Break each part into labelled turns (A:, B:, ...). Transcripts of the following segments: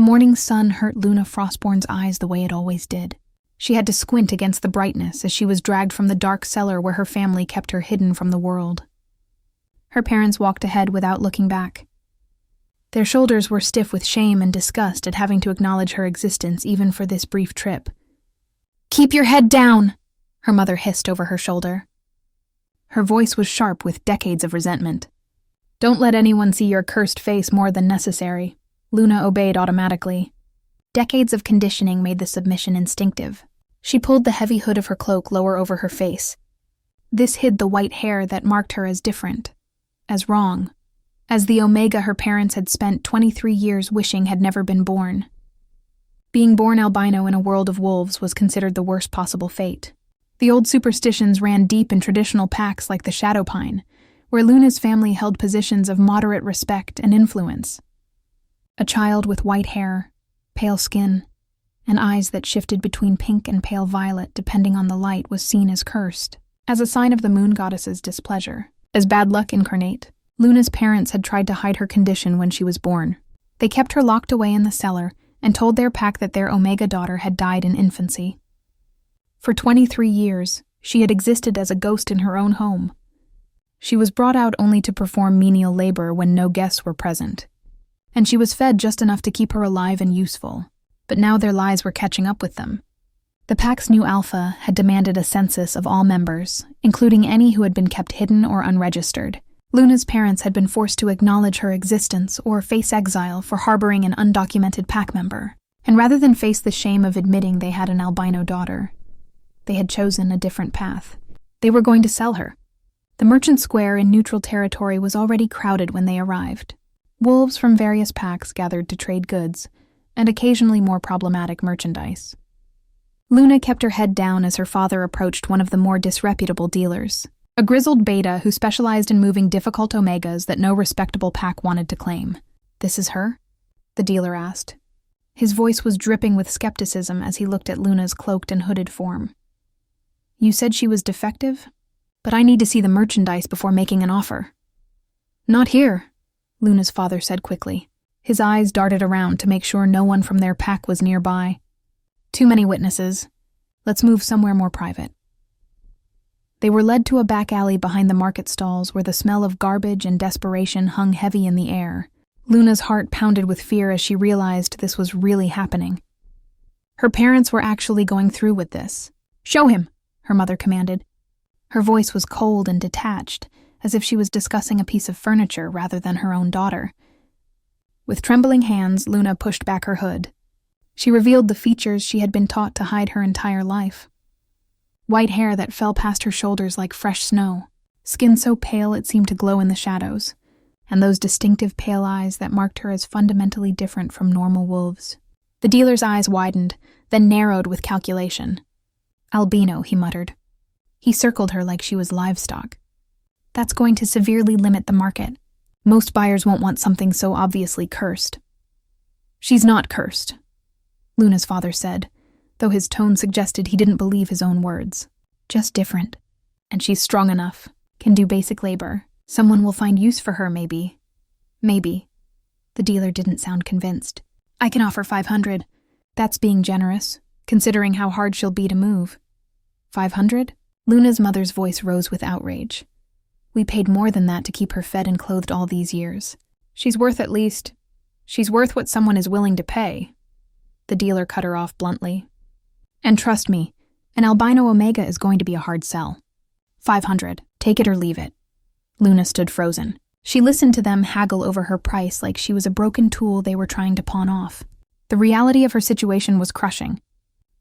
A: morning sun hurt Luna Frostborn's eyes the way it always did. She had to squint against the brightness as she was dragged from the dark cellar where her family kept her hidden from the world. Her parents walked ahead without looking back. Their shoulders were stiff with shame and disgust at having to acknowledge her existence even for this brief trip. "Keep your head down," her mother hissed over her shoulder. Her voice was sharp with decades of resentment. "Don't let anyone see your cursed face more than necessary." Luna obeyed automatically. Decades of conditioning made the submission instinctive. She pulled the heavy hood of her cloak lower over her face. This hid the white hair that marked her as different, as wrong, as the Omega her parents had spent 23 years wishing had never been born. Being born albino in a world of wolves was considered the worst possible fate. The old superstitions ran deep in traditional packs like the Shadow Pine, where Luna's family held positions of moderate respect and influence. A child with white hair, pale skin, and eyes that shifted between pink and pale violet depending on the light was seen as cursed, as a sign of the moon goddess's displeasure, as bad luck incarnate. Luna's parents had tried to hide her condition when she was born. They kept her locked away in the cellar and told their pack that their Omega daughter had died in infancy. For 23 years, she had existed as a ghost in her own home. She was brought out only to perform menial labor when no guests were present. And she was fed just enough to keep her alive and useful. But now their lies were catching up with them. The pack's new alpha had demanded a census of all members, including any who had been kept hidden or unregistered. Luna's parents had been forced to acknowledge her existence or face exile for harboring an undocumented pack member. And rather than face the shame of admitting they had an albino daughter, they had chosen a different path. They were going to sell her. The merchant square in neutral territory was already crowded when they arrived. Wolves from various packs gathered to trade goods, and occasionally more problematic merchandise. Luna kept her head down as her father approached one of the more disreputable dealers, a grizzled beta who specialized in moving difficult Omegas that no respectable pack wanted to claim. "This is her?" the dealer asked. His voice was dripping with skepticism as he looked at Luna's cloaked and hooded form. "You said she was defective? But I need to see the merchandise before making an offer." "Not here," Luna's father said quickly. His eyes darted around to make sure no one from their pack was nearby. "Too many witnesses. Let's move somewhere more private." They were led to a back alley behind the market stalls where the smell of garbage and desperation hung heavy in the air. Luna's heart pounded with fear as she realized this was really happening. Her parents were actually going through with this. "Show him," her mother commanded. Her voice was cold and detached, as if she was discussing a piece of furniture rather than her own daughter. With trembling hands, Luna pushed back her hood. She revealed the features she had been taught to hide her entire life. White hair that fell past her shoulders like fresh snow, skin so pale it seemed to glow in the shadows, and those distinctive pale eyes that marked her as fundamentally different from normal wolves. The dealer's eyes widened, then narrowed with calculation. "Albino," he muttered. He circled her like she was livestock. "That's going to severely limit the market. Most buyers won't want something so obviously cursed." "She's not cursed," Luna's father said, though his tone suggested he didn't believe his own words. "Just different. And she's strong enough, can do basic labor. Someone will find use for her, maybe." "Maybe." The dealer didn't sound convinced. "I can offer 500. That's being generous, considering how hard she'll be to move." 500? Luna's mother's voice rose with outrage. "We paid more than that to keep her fed and clothed all these years. She's worth what someone is willing to pay." The dealer cut her off bluntly. "And trust me, an albino Omega is going to be a hard sell. 500, take it or leave it." Luna stood frozen. She listened to them haggle over her price like she was a broken tool they were trying to pawn off. The reality of her situation was crushing.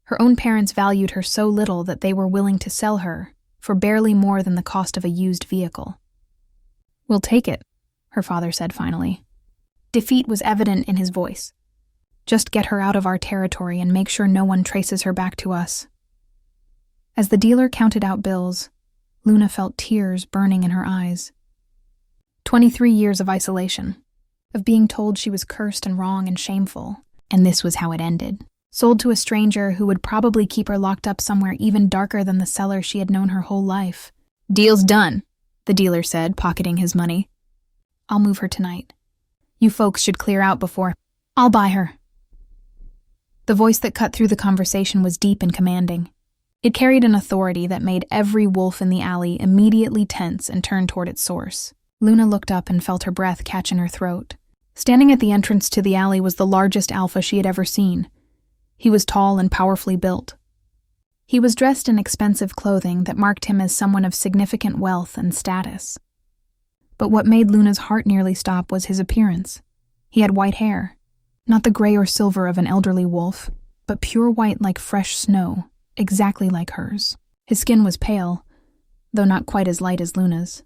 A: Her own parents valued her so little that they were willing to sell her for barely more than the cost of a used vehicle. "We'll take it," her father said finally. Defeat was evident in his voice. "Just get her out of our territory and make sure no one traces her back to us." As the dealer counted out bills, Luna felt tears burning in her eyes. 23 years of isolation, of being told she was cursed and wrong and shameful, and this was how it ended. Sold to a stranger who would probably keep her locked up somewhere even darker than the cellar she had known her whole life. "Deal's done," the dealer said, pocketing his money. "I'll move her tonight. You folks should clear out before—" "I'll buy her," The voice that cut through the conversation was deep and commanding. It carried an authority that made every wolf in the alley immediately tense and turn toward its source. Luna looked up and felt her breath catch in her throat. Standing at the entrance to the alley was the largest alpha she had ever seen. He was tall and powerfully built. He was dressed in expensive clothing that marked him as someone of significant wealth and status. But what made Luna's heart nearly stop was his appearance. He had white hair, not the gray or silver of an elderly wolf, but pure white like fresh snow, exactly like hers. His skin was pale, though not quite as light as Luna's,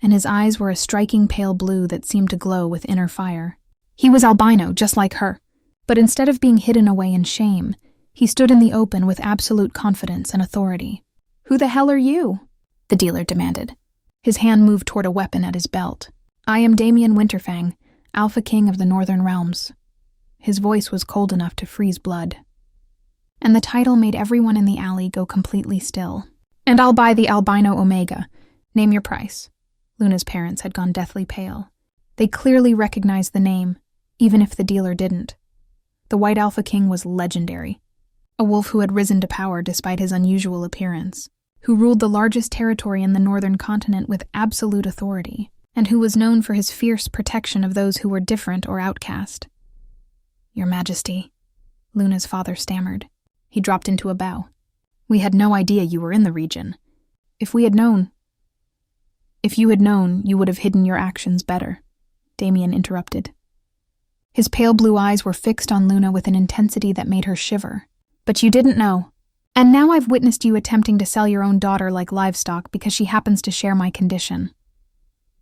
A: and his eyes were a striking pale blue that seemed to glow with inner fire. He was albino, just like her, but instead of being hidden away in shame, he stood in the open with absolute confidence and authority. "Who the hell are you?" the dealer demanded. His hand moved toward a weapon at his belt. "I am Damien Winterfang, Alpha King of the Northern Realms." His voice was cold enough to freeze blood. And the title made everyone in the alley go completely still. "And I'll buy the Albino Omega. Name your price." Luna's parents had gone deathly pale. They clearly recognized the name, even if the dealer didn't. The White Alpha King was legendary. A wolf who had risen to power despite his unusual appearance, who ruled the largest territory in the northern continent with absolute authority, and who was known for his fierce protection of those who were different or outcast. "Your Majesty," Luna's father stammered. He dropped into a bow. "We had no idea you were in the region. If you had known, you would have hidden your actions better," Damien interrupted. His pale blue eyes were fixed on Luna with an intensity that made her shiver. "But you didn't know. And now I've witnessed you attempting to sell your own daughter like livestock because she happens to share my condition."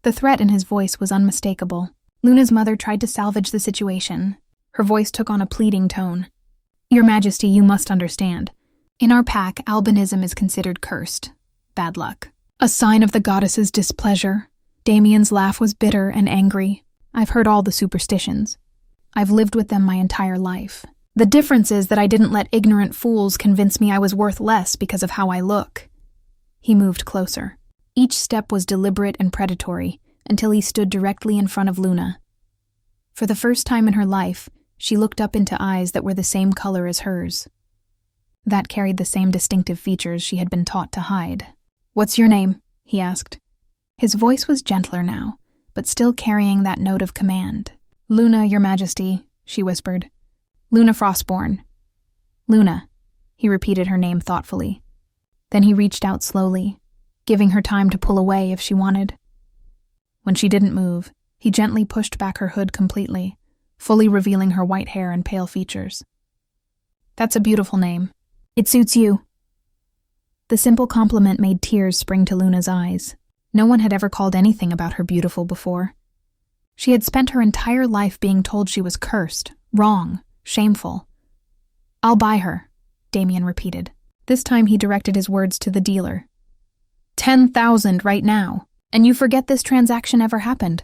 A: The threat in his voice was unmistakable. Luna's mother tried to salvage the situation. Her voice took on a pleading tone. "Your Majesty, you must understand. In our pack, albinism is considered cursed. Bad luck. A sign of the goddess's displeasure." Damien's laugh was bitter and angry. "I've heard all the superstitions. I've lived with them my entire life. The difference is that I didn't let ignorant fools convince me I was worth less because of how I look." He moved closer. Each step was deliberate and predatory until he stood directly in front of Luna. For the first time in her life, she looked up into eyes that were the same color as hers. That carried the same distinctive features she had been taught to hide. "What's your name?" he asked. His voice was gentler now, but still carrying that note of command. "Luna, Your Majesty," she whispered. "Luna Frostborn." "Luna," he repeated her name thoughtfully. Then he reached out slowly, giving her time to pull away if she wanted. When she didn't move, he gently pushed back her hood completely, fully revealing her white hair and pale features. "That's a beautiful name. It suits you." The simple compliment made tears spring to Luna's eyes. No one had ever called anything about her beautiful before. She had spent her entire life being told she was cursed, wrong, shameful. "I'll buy her," Damien repeated. This time he directed his words to the dealer. 10,000 right now, and you forget this transaction ever happened.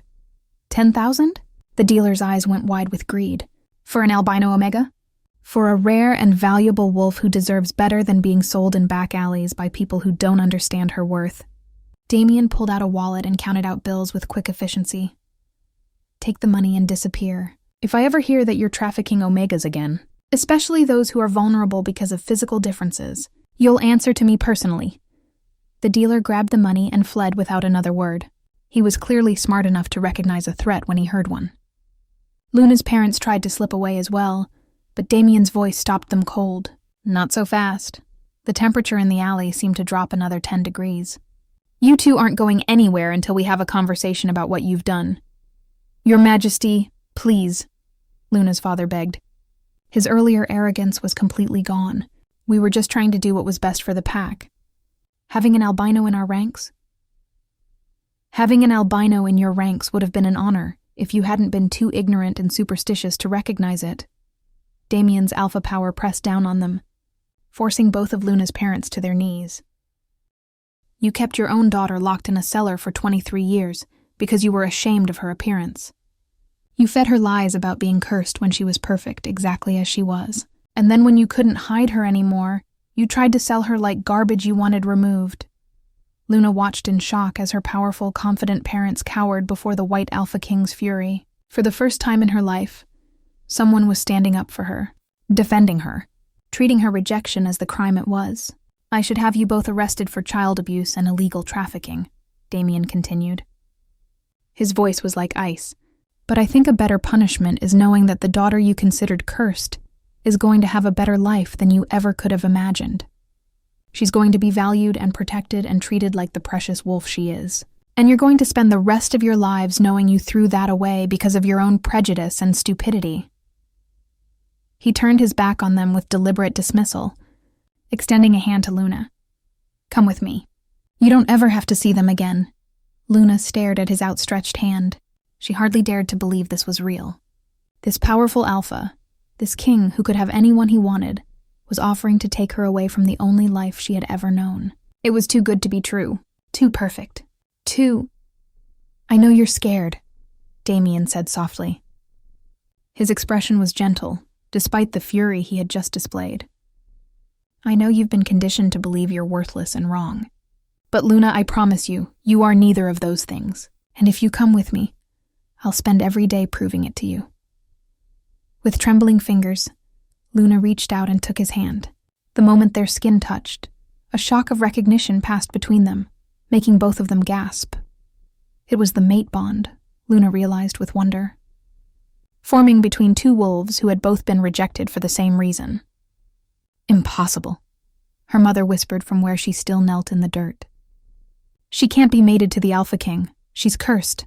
A: 10,000? The dealer's eyes went wide with greed. "For an albino omega? For a rare and valuable wolf who deserves better than being sold in back alleys by people who don't understand her worth." Damien pulled out a wallet and counted out bills with quick efficiency. "Take the money and disappear. If I ever hear that you're trafficking omegas again, especially those who are vulnerable because of physical differences, you'll answer to me personally." The dealer grabbed the money and fled without another word. He was clearly smart enough to recognize a threat when he heard one. Luna's parents tried to slip away as well, but Damien's voice stopped them cold. "Not so fast." The temperature in the alley seemed to drop another 10 degrees. "You two aren't going anywhere until we have a conversation about what you've done." "Your Majesty, please," Luna's father begged. His earlier arrogance was completely gone. "We were just trying to do what was best for the pack. Having an albino in our ranks?" "Having an albino in your ranks would have been an honor if you hadn't been too ignorant and superstitious to recognize it." Damien's alpha power pressed down on them, forcing both of Luna's parents to their knees. "You kept your own daughter locked in a cellar for 23 years because you were ashamed of her appearance. You fed her lies about being cursed when she was perfect, exactly as she was. And then when you couldn't hide her anymore, you tried to sell her like garbage you wanted removed." Luna watched in shock as her powerful, confident parents cowered before the White Alpha King's fury. For the first time in her life, someone was standing up for her. defending her, treating her rejection as the crime it was. I should have you both arrested for child abuse and illegal trafficking, Damien continued. His voice was like ice. But I think a better punishment is knowing that the daughter you considered cursed is going to have a better life than you ever could have imagined. She's going to be valued and protected and treated like the precious wolf she is. And you're going to spend the rest of your lives knowing you threw that away because of your own prejudice and stupidity. He turned his back on them with deliberate dismissal, extending a hand to Luna. Come with me. You don't ever have to see them again. Luna stared at his outstretched hand. She hardly dared to believe this was real. This powerful alpha, this king who could have anyone he wanted, was offering to take her away from the only life she had ever known. It was too good to be true, too perfect, too... I know you're scared, Damien said softly. His expression was gentle, despite the fury he had just displayed. I know you've been conditioned to believe you're worthless and wrong. But Luna, I promise you, you are neither of those things. And if you come with me, I'll spend every day proving it to you. With trembling fingers, Luna reached out and took his hand. The moment their skin touched, a shock of recognition passed between them, making both of them gasp. It was the mate bond, Luna realized with wonder, forming between two wolves who had both been rejected for the same reason. Impossible, her mother whispered from where she still knelt in the dirt. She can't be mated to the Alpha King. She's cursed.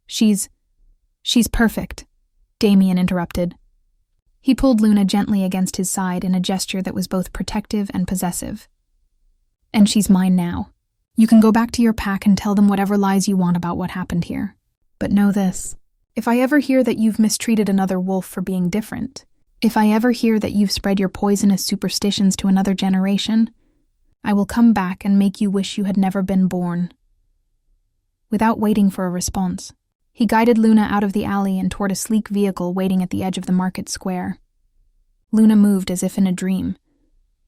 A: She's perfect, Damien interrupted. He pulled Luna gently against his side in a gesture that was both protective and possessive. And she's mine now. You can go back to your pack and tell them whatever lies you want about what happened here. But know this. If I ever hear that you've mistreated another wolf for being different, if I ever hear that you've spread your poisonous superstitions to another generation, I will come back and make you wish you had never been born. Without waiting for a response, he guided Luna out of the alley and toward a sleek vehicle waiting at the edge of the market square. Luna moved as if in a dream,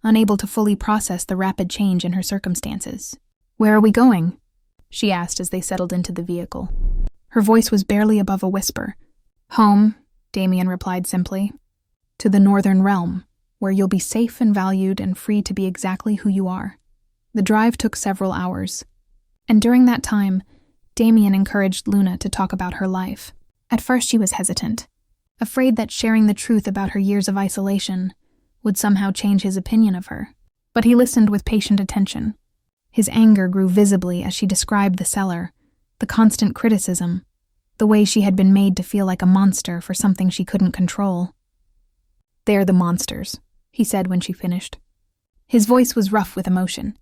A: unable to fully process the rapid change in her circumstances. Where are we going? She asked as they settled into the vehicle. Her voice was barely above a whisper. Home, Damien replied simply. To the Northern Realm, where you'll be safe and valued and free to be exactly who you are. The drive took several hours, and during that time, Damien encouraged Luna to talk about her life. At first she was hesitant, afraid that sharing the truth about her years of isolation would somehow change his opinion of her. But he listened with patient attention. His anger grew visibly as she described the cellar, the constant criticism, the way she had been made to feel like a monster for something she couldn't control. They're the monsters, he said when she finished. His voice was rough with emotion.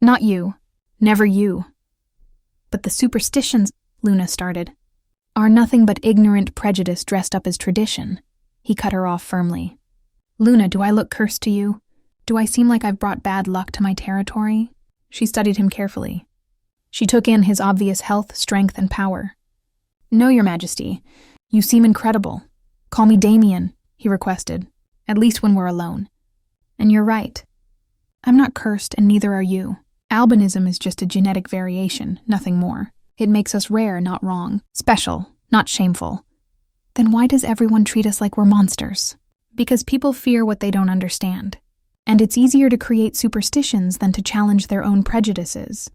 A: Not you. Never you. But the superstitions, Luna started, are nothing but ignorant prejudice dressed up as tradition. He cut her off firmly. Luna, do I look cursed to you? Do I seem like I've brought bad luck to my territory? She studied him carefully. She took in his obvious health, strength, and power. No, Your Majesty. You seem incredible. Call me Damien, he requested, at least when we're alone. And you're right. I'm not cursed, and neither are you. Albinism is just a genetic variation, nothing more. It makes us rare, not wrong. Special, not shameful. Then why does everyone treat us like we're monsters? Because people fear what they don't understand. And it's easier to create superstitions than to challenge their own prejudices.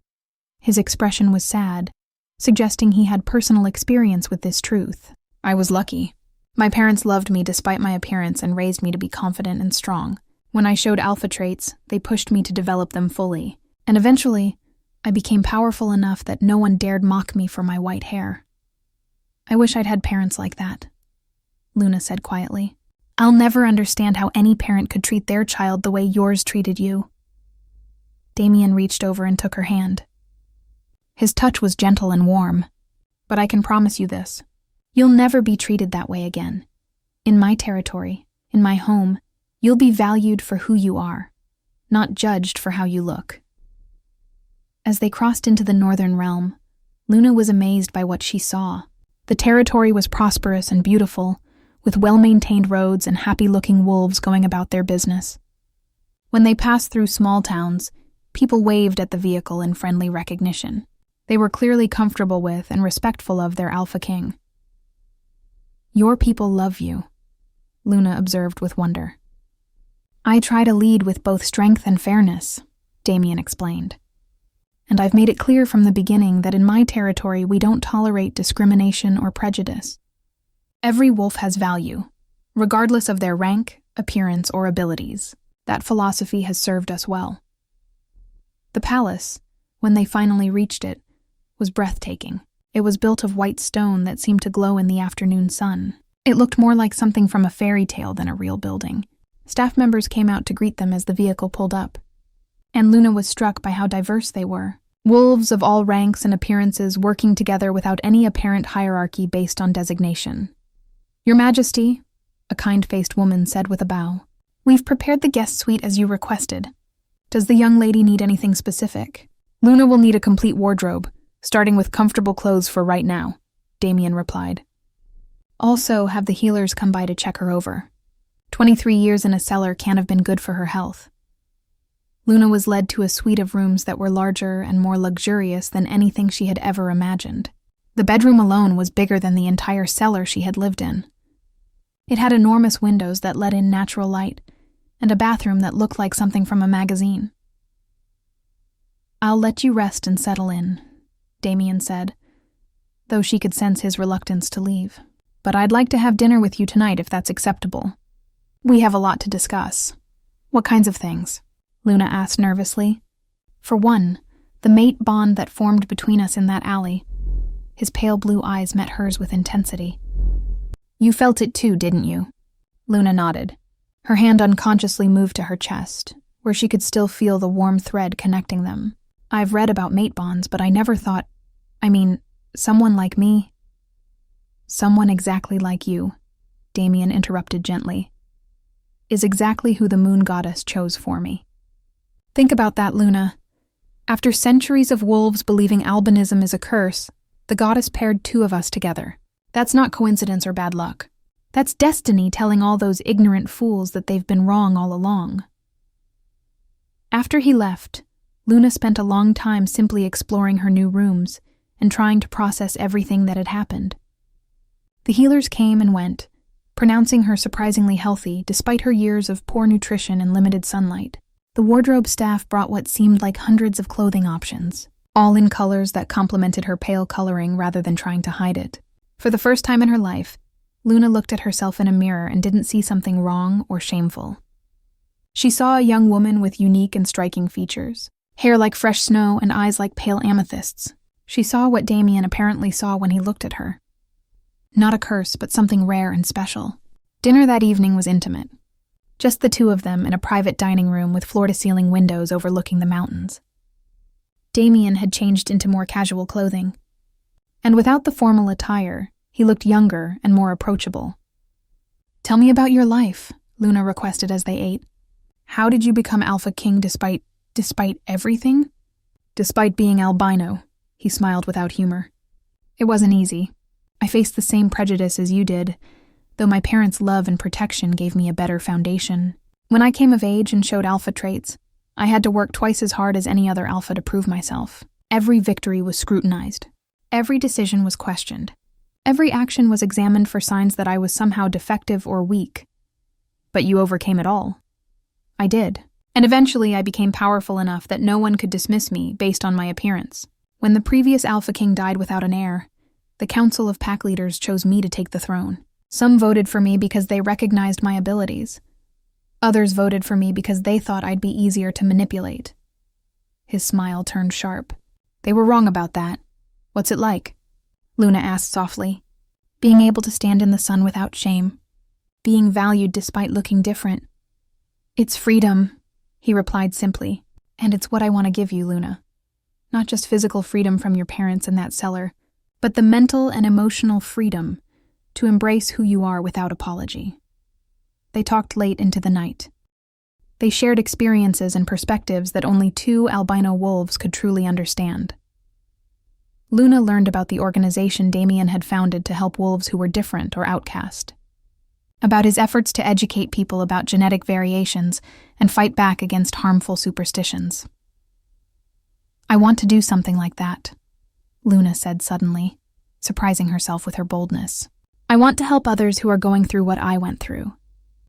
A: His expression was sad, suggesting he had personal experience with this truth. I was lucky. My parents loved me despite my appearance and raised me to be confident and strong. When I showed alpha traits, they pushed me to develop them fully. And eventually, I became powerful enough that no one dared mock me for my white hair. I wish I'd had parents like that, Luna said quietly. I'll never understand how any parent could treat their child the way yours treated you. Damien reached over and took her hand. His touch was gentle and warm, but I can promise you this. You'll never be treated that way again. In my territory, in my home, you'll be valued for who you are, not judged for how you look. As they crossed into the Northern Realm, Luna was amazed by what she saw. The territory was prosperous and beautiful, with well-maintained roads and happy-looking wolves going about their business. When they passed through small towns, people waved at the vehicle in friendly recognition. They were clearly comfortable with and respectful of their Alpha King. Your people love you, Luna observed with wonder. I try to lead with both strength and fairness, Damien explained. And I've made it clear from the beginning that in my territory we don't tolerate discrimination or prejudice. Every wolf has value, regardless of their rank, appearance, or abilities. That philosophy has served us well. The palace, when they finally reached it, was breathtaking. It was built of white stone that seemed to glow in the afternoon sun. It looked more like something from a fairy tale than a real building. Staff members came out to greet them as the vehicle pulled up, and Luna was struck by how diverse they were. Wolves of all ranks and appearances working together without any apparent hierarchy based on designation. Your Majesty, a kind-faced woman said with a bow, we've prepared the guest suite as you requested. Does the young lady need anything specific? Luna will need a complete wardrobe, starting with comfortable clothes for right now, Damien replied. Also, have the healers come by to check her over. 23 years in a cellar can't have been good for her health. Luna was led to a suite of rooms that were larger and more luxurious than anything she had ever imagined. The bedroom alone was bigger than the entire cellar she had lived in. It had enormous windows that let in natural light, and a bathroom that looked like something from a magazine. I'll let you rest and settle in, Damien said, though she could sense his reluctance to leave. But I'd like to have dinner with you tonight if that's acceptable. We have a lot to discuss. What kinds of things? Luna asked nervously. For one, the mate bond that formed between us in that alley. His pale blue eyes met hers with intensity. You felt it too, didn't you? Luna nodded. Her hand unconsciously moved to her chest, where she could still feel the warm thread connecting them. I've read about mate bonds, but I never thought... someone like me... Someone exactly like you, Damien interrupted gently, is exactly who the moon goddess chose for me. Think about that, Luna. After centuries of wolves believing albinism is a curse, the goddess paired two of us together. That's not coincidence or bad luck. That's destiny telling all those ignorant fools that they've been wrong all along. After he left, Luna spent a long time simply exploring her new rooms and trying to process everything that had happened. The healers came and went, pronouncing her surprisingly healthy despite her years of poor nutrition and limited sunlight. The wardrobe staff brought what seemed like hundreds of clothing options, all in colors that complemented her pale coloring rather than trying to hide it. For the first time in her life, Luna looked at herself in a mirror and didn't see something wrong or shameful. She saw a young woman with unique and striking features, hair like fresh snow and eyes like pale amethysts. She saw what Damien apparently saw when he looked at her. Not a curse, but something rare and special. Dinner that evening was intimate. Just the two of them in a private dining room with floor-to-ceiling windows overlooking the mountains. Damien had changed into more casual clothing, and without the formal attire, he looked younger and more approachable. Tell me about your life, Luna requested as they ate. How did you become Alpha King despite everything? Despite being albino, he smiled without humor. It wasn't easy. I faced the same prejudice as you did, though my parents' love and protection gave me a better foundation. When I came of age and showed alpha traits, I had to work twice as hard as any other alpha to prove myself. Every victory was scrutinized. Every decision was questioned. Every action was examined for signs that I was somehow defective or weak. But you overcame it all. I did. And eventually I became powerful enough that no one could dismiss me based on my appearance. When the previous Alpha King died without an heir, the Council of Pack Leaders chose me to take the throne. Some voted for me because they recognized my abilities. Others voted for me because they thought I'd be easier to manipulate. His smile turned sharp. They were wrong about that. What's it like? Luna asked softly. Being able to stand in the sun without shame. Being valued despite looking different. It's freedom, he replied simply. And it's what I want to give you, Luna. Not just physical freedom from your parents in that cellar, but the mental and emotional freedom to embrace who you are without apology. They talked late into the night. They shared experiences and perspectives that only two albino wolves could truly understand. Luna learned about the organization Damien had founded to help wolves who were different or outcast, about his efforts to educate people about genetic variations and fight back against harmful superstitions. I want to do something like that, Luna said suddenly, surprising herself with her boldness. I want to help others who are going through what I went through.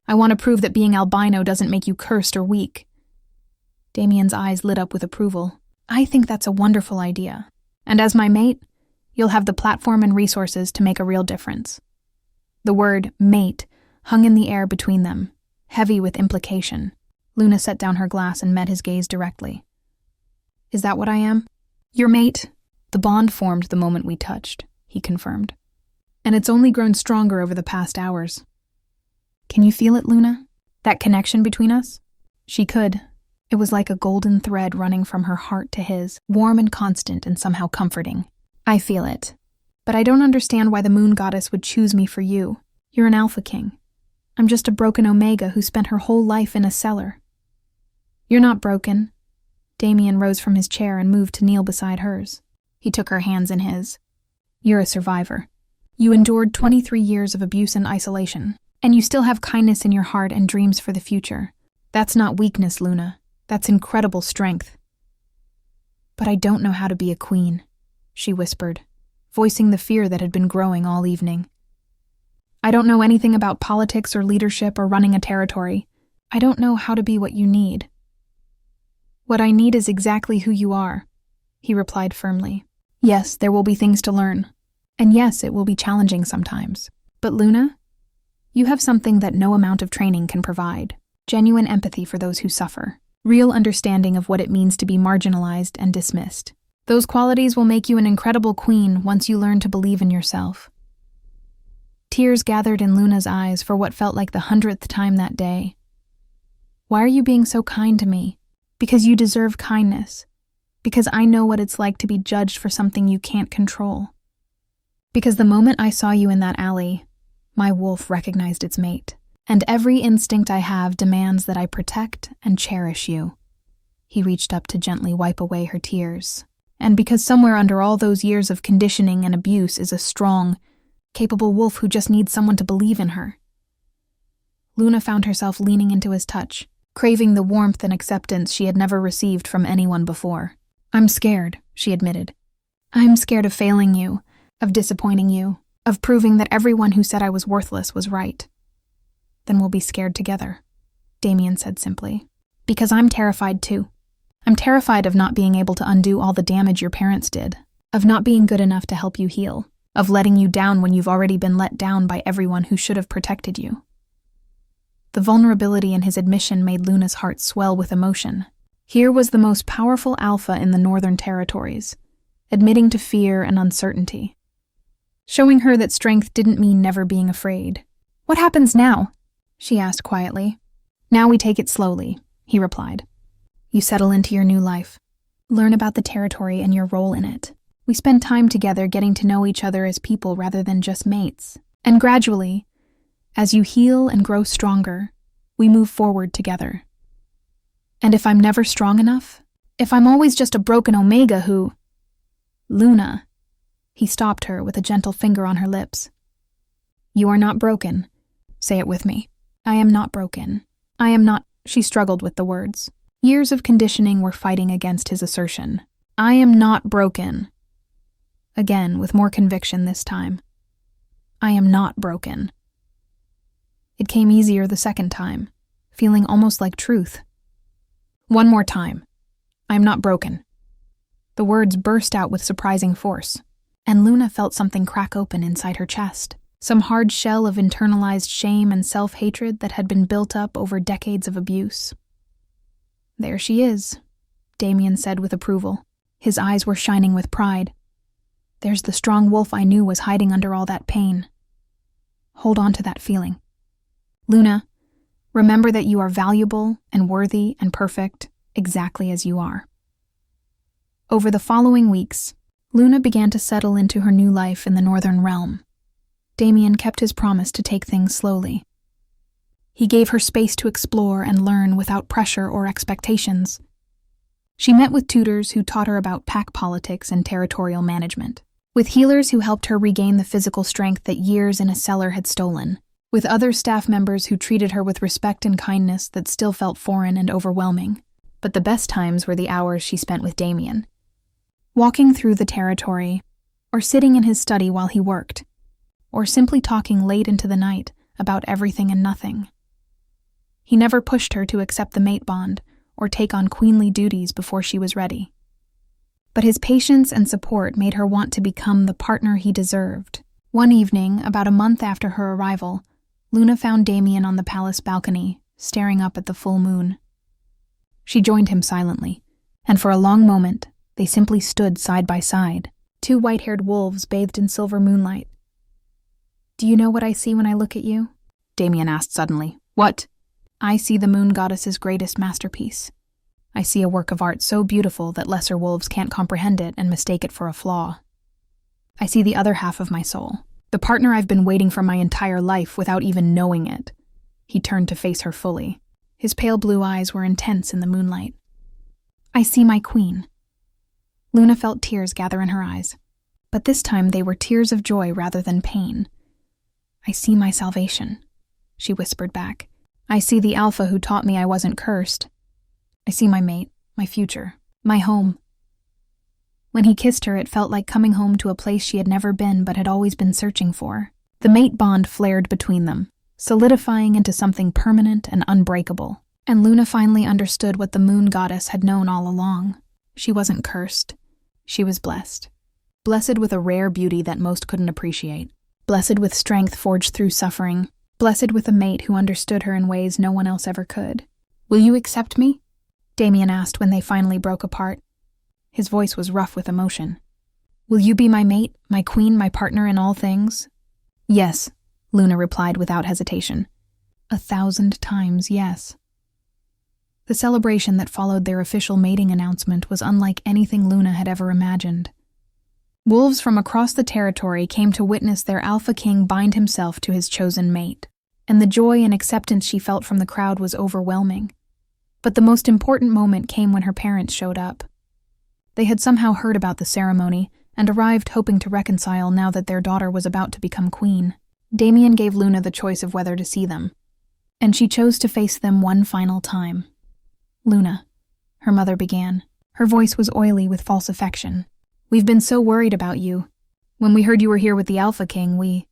A: I want to prove that being albino doesn't make you cursed or weak." Damien's eyes lit up with approval. "I think that's a wonderful idea. And as my mate, you'll have the platform and resources to make a real difference." The word mate hung in the air between them, heavy with implication. Luna set down her glass and met his gaze directly. "Is that what I am?" "Your mate." "The bond formed the moment we touched," he confirmed. "And it's only grown stronger over the past hours." "Can you feel it, Luna? That connection between us?" She could. It was like a golden thread running from her heart to his, warm and constant and somehow comforting. "I feel it. But I don't understand why the moon goddess would choose me for you. You're an alpha king. I'm just a broken omega who spent her whole life in a cellar." "You're not broken." Damien rose from his chair and moved to kneel beside hers. He took her hands in his. "You're a survivor. You endured 23 years of abuse and isolation, and you still have kindness in your heart and dreams for the future. That's not weakness, Luna. That's incredible strength." "But I don't know how to be a queen," she whispered, voicing the fear that had been growing all evening. "I don't know anything about politics or leadership or running a territory. I don't know how to be what you need." "What I need is exactly who you are," he replied firmly. "Yes, there will be things to learn. And yes, it will be challenging sometimes. But Luna, you have something that no amount of training can provide. Genuine empathy for those who suffer. Real understanding of what it means to be marginalized and dismissed. Those qualities will make you an incredible queen once you learn to believe in yourself." Tears gathered in Luna's eyes for what felt like the 100th time that day. "Why are you being so kind to me? Because you deserve kindness. Because I know what it's like to be judged for something you can't control. Because the moment I saw you in that alley, my wolf recognized its mate, and every instinct I have demands that I protect and cherish you." He reached up to gently wipe away her tears. "And because somewhere under all those years of conditioning and abuse is a strong, capable wolf who just needs someone to believe in her." Luna found herself leaning into his touch, craving the warmth and acceptance she had never received from anyone before. "I'm scared," she admitted. "I'm scared of failing you, of disappointing you, of proving that everyone who said I was worthless was right." "Then we'll be scared together," Damien said simply. "Because I'm terrified too. I'm terrified of not being able to undo all the damage your parents did, of not being good enough to help you heal, of letting you down when you've already been let down by everyone who should have protected you." The vulnerability in his admission made Luna's heart swell with emotion. Here was the most powerful alpha in the Northern Territories, admitting to fear and uncertainty, showing her that strength didn't mean never being afraid. "What happens now?" she asked quietly. "Now we take it slowly," he replied. "You settle into your new life. Learn about the territory and your role in it. We spend time together getting to know each other as people rather than just mates. And gradually, as you heal and grow stronger, we move forward together. And if I'm never strong enough, if I'm always just a broken omega who—" "Luna," he stopped her with a gentle finger on her lips. "You are not broken. Say it with me. I am not broken. I am not—" She struggled with the words. Years of conditioning were fighting against his assertion. "I am not broken." Again, with more conviction this time. "I am not broken." It came easier the second time, feeling almost like truth. "One more time. I am not broken." The words burst out with surprising force, and Luna felt something crack open inside her chest, some hard shell of internalized shame and self-hatred that had been built up over decades of abuse. "There she is," Damien said with approval. His eyes were shining with pride. "There's the strong wolf I knew was hiding under all that pain. Hold on to that feeling. Luna, remember that you are valuable and worthy and perfect exactly as you are." Over the following weeks, Luna began to settle into her new life in the Northern Realm. Damien kept his promise to take things slowly. He gave her space to explore and learn without pressure or expectations. She met with tutors who taught her about pack politics and territorial management, with healers who helped her regain the physical strength that years in a cellar had stolen, with other staff members who treated her with respect and kindness that still felt foreign and overwhelming. But the best times were the hours she spent with Damien, walking through the territory, or sitting in his study while he worked, or simply talking late into the night about everything and nothing. He never pushed her to accept the mate bond or take on queenly duties before she was ready. But his patience and support made her want to become the partner he deserved. One evening, about a month after her arrival, Luna found Damien on the palace balcony, staring up at the full moon. She joined him silently, and for a long moment, they simply stood side by side, two white-haired wolves bathed in silver moonlight. "Do you know what I see when I look at you?" Damien asked suddenly. "What?" "I see the moon goddess's greatest masterpiece. I see a work of art so beautiful that lesser wolves can't comprehend it and mistake it for a flaw. I see the other half of my soul, the partner I've been waiting for my entire life without even knowing it." He turned to face her fully. His pale blue eyes were intense in the moonlight. "I see my queen." Luna felt tears gather in her eyes, but this time they were tears of joy rather than pain. "I see my salvation," she whispered back. "I see the alpha who taught me I wasn't cursed. I see my mate, my future, my home." When he kissed her, it felt like coming home to a place she had never been but had always been searching for. The mate bond flared between them, solidifying into something permanent and unbreakable. And Luna finally understood what the moon goddess had known all along. She wasn't cursed. She was blessed. Blessed with a rare beauty that most couldn't appreciate. Blessed with strength forged through suffering. Blessed with a mate who understood her in ways no one else ever could. "Will you accept me?" Damien asked when they finally broke apart. His voice was rough with emotion. "Will you be my mate, my queen, my partner in all things?" "Yes," Luna replied without hesitation. 1,000 times yes. The celebration that followed their official mating announcement was unlike anything Luna had ever imagined. Wolves from across the territory came to witness their alpha king bind himself to his chosen mate, and the joy and acceptance she felt from the crowd was overwhelming. But the most important moment came when her parents showed up. They had somehow heard about the ceremony and arrived hoping to reconcile now that their daughter was about to become queen. Damien gave Luna the choice of whether to see them, and she chose to face them one final time. "Luna," her mother began. Her voice was oily with false affection. "We've been so worried about you. When we heard you were here with the Alpha King,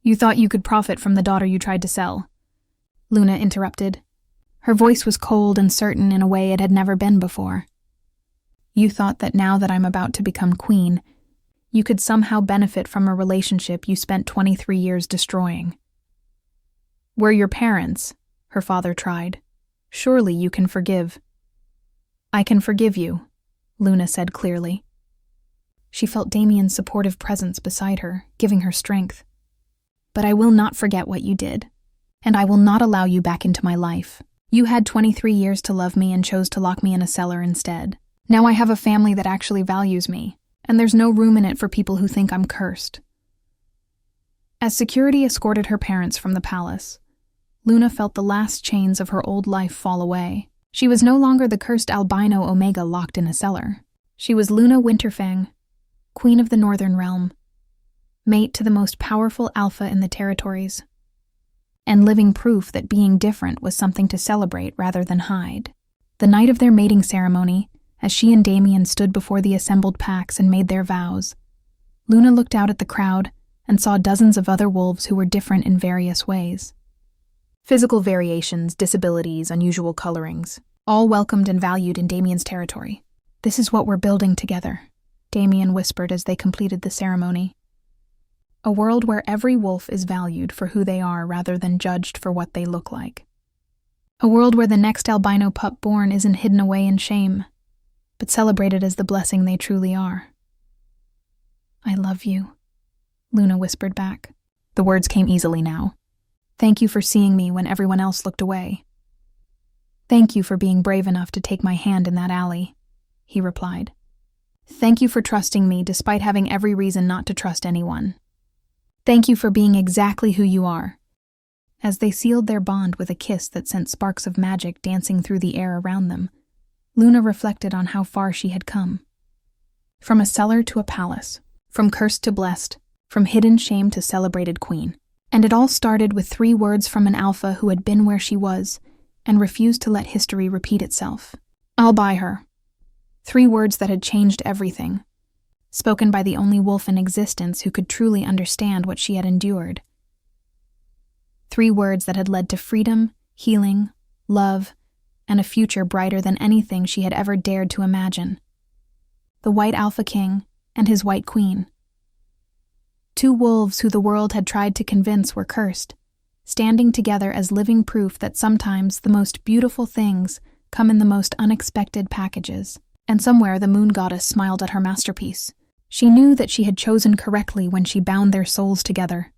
A: You thought you could profit from the daughter you tried to sell," Luna interrupted. Her voice was cold and certain in a way it had never been before. "You thought that now that I'm about to become queen, you could somehow benefit from a relationship you spent 23 years destroying. We're your parents," her father tried. "Surely you can forgive." "I can forgive you," Luna said clearly. She felt Damien's supportive presence beside her, giving her strength. "But I will not forget what you did, and I will not allow you back into my life. You had 23 years to love me and chose to lock me in a cellar instead. Now I have a family that actually values me, and there's no room in it for people who think I'm cursed." As security escorted her parents from the palace, Luna felt the last chains of her old life fall away. She was no longer the cursed albino Omega locked in a cellar. She was Luna Winterfang, Queen of the Northern Realm, mate to the most powerful alpha in the territories, and living proof that being different was something to celebrate rather than hide. The night of their mating ceremony, as she and Damien stood before the assembled packs and made their vows, Luna looked out at the crowd and saw dozens of other wolves who were different in various ways. Physical variations, disabilities, unusual colorings, all welcomed and valued in Damien's territory. "This is what we're building together," Damien whispered as they completed the ceremony. "A world where every wolf is valued for who they are rather than judged for what they look like. A world where the next albino pup born isn't hidden away in shame, but celebrated as the blessing they truly are." "I love you," Luna whispered back. The words came easily now. "Thank you for seeing me when everyone else looked away." "Thank you for being brave enough to take my hand in that alley," he replied. "Thank you for trusting me despite having every reason not to trust anyone. Thank you for being exactly who you are." As they sealed their bond with a kiss that sent sparks of magic dancing through the air around them, Luna reflected on how far she had come. From a cellar to a palace, from cursed to blessed, from hidden shame to celebrated queen. And it all started with 3 words from an alpha who had been where she was and refused to let history repeat itself. "I'll buy her." 3 words that had changed everything, spoken by the only wolf in existence who could truly understand what she had endured. 3 words that had led to freedom, healing, love, and a future brighter than anything she had ever dared to imagine. The White Alpha King and his White Queen. 2 wolves who the world had tried to convince were cursed, standing together as living proof that sometimes the most beautiful things come in the most unexpected packages. And somewhere the moon goddess smiled at her masterpiece. She knew that she had chosen correctly when she bound their souls together.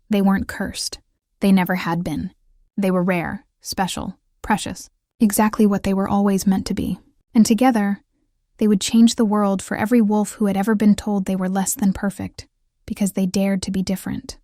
A: They weren't cursed. They never had been. They were rare, special, precious, exactly what they were always meant to be. And together, they would change the world for every wolf who had ever been told they were less than perfect, because they dared to be different.